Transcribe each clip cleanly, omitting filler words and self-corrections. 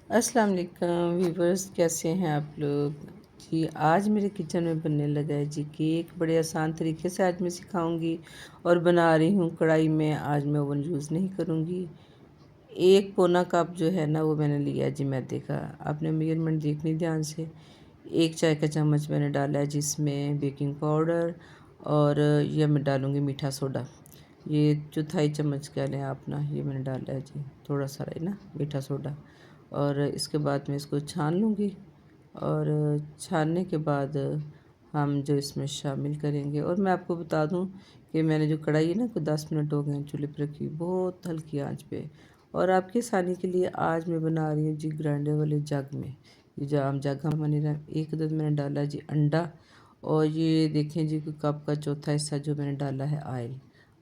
अस्सलाम वालेकुम व्यूवर्स, कैसे हैं आप लोग जी। आज मेरे किचन में बनने लगा है जी केक। बड़े आसान तरीके से आज मैं सिखाऊंगी और बना रही हूँ कढ़ाई में। आज मैं ओवन यूज़ नहीं करूँगी। एक पौना कप जो है ना वो मैंने लिया जी मैदे का। आपने मेजरमेंट देखनी ध्यान से। एक चाय का चम्मच मैंने डाला है जिसमें बेकिंग पाउडर, और ये मैं डालूँगी मीठा सोडा। ये चौथाई चम्मच कह लें आप ना, ये मैंने डाला है जी, थोड़ा सा है ना मीठा सोडा। और इसके बाद मैं इसको छान लूँगी, और छानने के बाद हम जो इसमें शामिल करेंगे। और मैं आपको बता दूं कि मैंने जो कढ़ाई है ना कोई 10 मिनट हो गए हैं चूल्हे पर रखी, बहुत हल्की आंच पे। और आपके आसानी के लिए आज मैं बना रही हूँ जी ग्राइंडर वाले जग में। ये जो आम जग हम बनी रहा, एक दो मैंने डाला जी अंडा। और ये देखें जी कोई कप का चौथा हिस्सा जो मैंने डाला है ऑयल।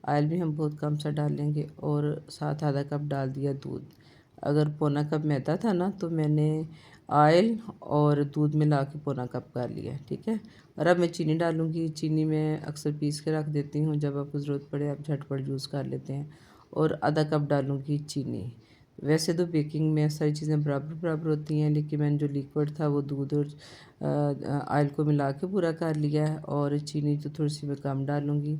ऑयल भी हम बहुत कम सा डालेंगे, और साथ आधा कप डाल दिया दूध। अगर पौना कप मैदा था ना तो मैंने ऑयल और दूध मिला के पौना कप कर लिया, ठीक है। और अब मैं चीनी डालूँगी। चीनी मैं अक्सर पीस के रख देती हूँ, जब आपको ज़रूरत पड़े आप झटपट यूज़ कर लेते हैं। और आधा कप डालूँगी चीनी। वैसे तो बेकिंग में सारी चीज़ें बराबर बराबर होती हैं, लेकिन मैंने जो लिक्विड था वो दूध और ऑयल को मिला के पूरा कर लिया है। और चीनी तो थोड़ी सी मैं कम डालूँगी।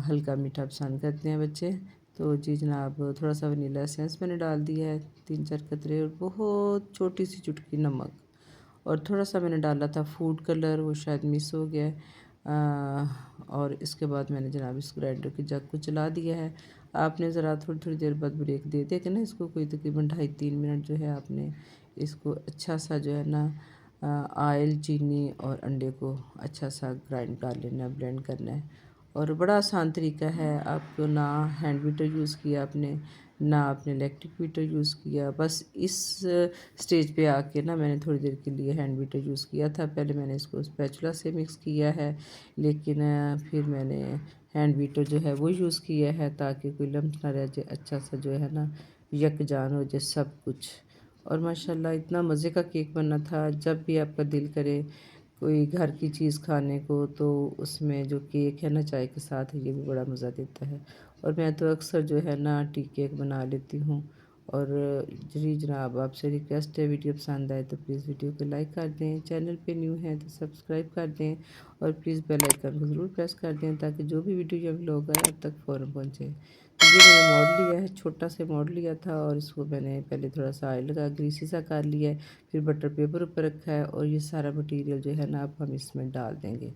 हल्का मीठा पसंद करते हैं बच्चे। तो जी जनाब, थोड़ा सा वनीला एसेंस मैंने डाल दिया है, 3-4 कतरे, और बहुत छोटी सी चुटकी नमक। और थोड़ा सा मैंने डाला था फूड कलर, वो शायद मिस हो गया है। और इसके बाद मैंने जनाब इस ग्राइंडर के जग को चला दिया है। आपने ज़रा थोड़ी थोड़ी देर बाद ब्रेक दे दे के ना इसको, कोई तकरीबन 2.5-3 मिनट जो है आपने इसको अच्छा सा जो है ना ऑयल, चीनी और अंडे को अच्छा सा ग्राइंड कर लेना है, ब्लेंड करना है। और बड़ा आसान तरीका है। आपको ना हैंड बीटर यूज़ किया आपने, ना आपने इलेक्ट्रिक बीटर यूज़ किया। बस इस स्टेज पे आके ना मैंने थोड़ी देर के लिए हैंड बीटर यूज़ किया था। पहले मैंने इसको स्पैचुला से मिक्स किया है, लेकिन फिर मैंने हैंड बीटर जो है वो यूज़ किया है, ताकि कोई लम्स ना रह जाए, अच्छा सा जो है ना यकजान हो जाए सब कुछ। और माशाल्लाह इतना मज़े का केक बना था। जब भी आपका दिल करे कोई घर की चीज़ खाने को, तो उसमें जो केक है ना चाय के साथ, ये भी बड़ा मज़ा देता है। और मैं तो अक्सर जो है ना टी केक बना लेती हूँ। और जी जनाब, आपसे रिक्वेस्ट है, वीडियो पसंद आए तो प्लीज़ वीडियो को लाइक कर दें, चैनल पे न्यू हैं तो सब्सक्राइब कर दें, और प्लीज़ बेल आइकन को ज़रूर प्रेस कर दें, ताकि जो भी वीडियो या व्लॉग आए आप तक फ़ौरन पहुँचे। तो ये मैंने मॉड लिया है, छोटा सा मॉड लिया था, और इसको मैंने पहले थोड़ा सा ऑयल लगा ग्रीसी सा कर लिया है। फिर बटर पेपर ऊपर रखा है, और ये सारा मटेरियल जो है ना अब हम इसमें डाल देंगे।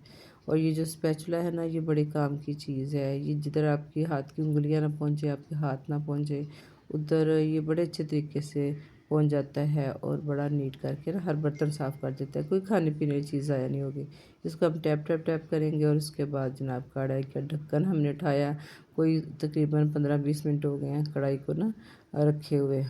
और ये जो स्पैचुला है ना, ये बड़े काम की चीज़ है। ये जिधर आपकी हाथ की उंगलियां ना पहुंचे, आपके हाथ ना पहुंचे, उधर ये बड़े अच्छे तरीके से पहुंच जाता है, और बड़ा नीट करके ना हर बर्तन साफ़ कर देता है। कोई खाने पीने की चीज़ ज़ाया नहीं होगी। इसको हम टैप टैप टैप करेंगे, और उसके बाद जनाब कढ़ाई का ढक्कन हमने उठाया। कोई तकरीबन 15-20 मिनट हो गए हैं कढ़ाई को ना रखे हुए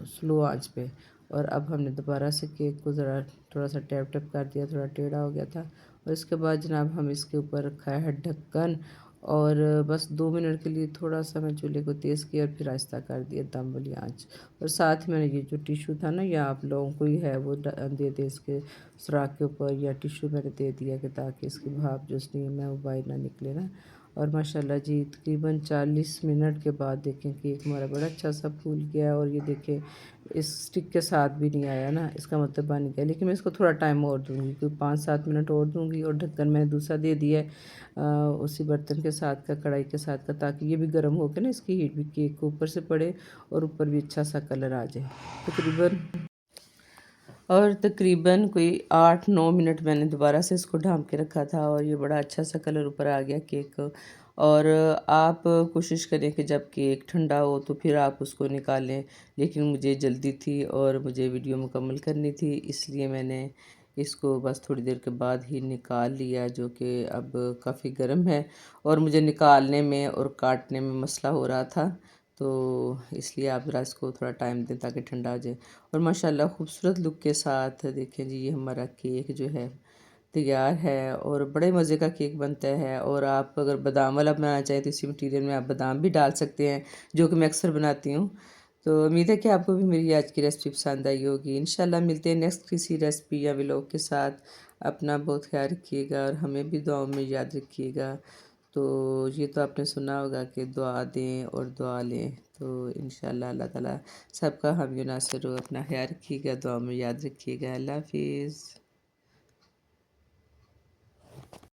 स्लो आंच पे। और अब हमने दोबारा से केक को ज़रा थोड़ा सा टैप टैप कर दिया, थोड़ा टेढ़ा हो गया था। और इसके बाद जनाब हम इसके ऊपर रखा है ढक्कन, और बस 2 मिनट के लिए थोड़ा सा मैं चूल्हे को तेज़ किया, और फिर आहिस्ता कर दिया दम वाली आँच। और साथ ही मैंने ये जो टिशू था ना, या आप लोगों को ही है वो दे दे इसके सुराख के ऊपर, या टिशू मैंने दे दिया कि ताकि इसकी भाप जो स्टीम है वो बाहर ना निकले ना। और माशाल्लाह जी तकरीबन 40 मिनट के बाद देखें केक हमारा बड़ा अच्छा सा फूल गया। और ये देखें इस स्टिक के साथ भी नहीं आया ना, इसका मतलब बन गया। लेकिन मैं इसको थोड़ा टाइम और दूंगी, कोई 5-7 मिनट और दूंगी। और ढक्कन मैंने दूसरा दे दिया है उसी बर्तन के साथ का, कढ़ाई के साथ का, ताकि ये भी गर्म होकर ना इसकी हीट भी केक को ऊपर से पड़े, और ऊपर भी अच्छा सा कलर आ जाए। तकरीबन कोई 8-9 मिनट मैंने दोबारा से इसको ढाँप के रखा था, और ये बड़ा अच्छा सा कलर ऊपर आ गया केक। और आप कोशिश करें कि जब केक ठंडा हो तो फिर आप उसको निकालें। लेकिन मुझे जल्दी थी और मुझे वीडियो मुकम्मल करनी थी, इसलिए मैंने इसको बस थोड़ी देर के बाद ही निकाल लिया, जो कि अब काफ़ी गर्म है, और मुझे निकालने में और काटने में मसला हो रहा था। तो इसलिए आप ज़रा इसको थोड़ा टाइम दें ताकि ठंडा हो जाए। और माशाल्लाह खूबसूरत लुक के साथ देखें जी, ये हमारा केक जो है तैयार है, और बड़े मज़े का केक बनता है। और आप अगर बादाम वाला बनाना चाहें तो इसी मटीरियल में आप बादाम भी डाल सकते हैं, जो कि मैं अक्सर बनाती हूँ। तो उम्मीद है कि आपको भी मेरी आज की रेसिपी पसंद आई होगी। इंशाल्लाह मिलते हैं नेक्स्ट किसी रेसिपी या व्लॉग के साथ। अपना बहुत ख्याल रखिएगा, और हमें भी दुआओं में याद रखिएगा। तो ये तो आपने सुना होगा कि दुआ दें और दुआ लें। तो इंशाल्लाह अल्लाह ताला सबका हामी और नासिर हो। अपना ख्याल रखिएगा, दुआ में याद रखिएगा। अल्लाह हाफिज़।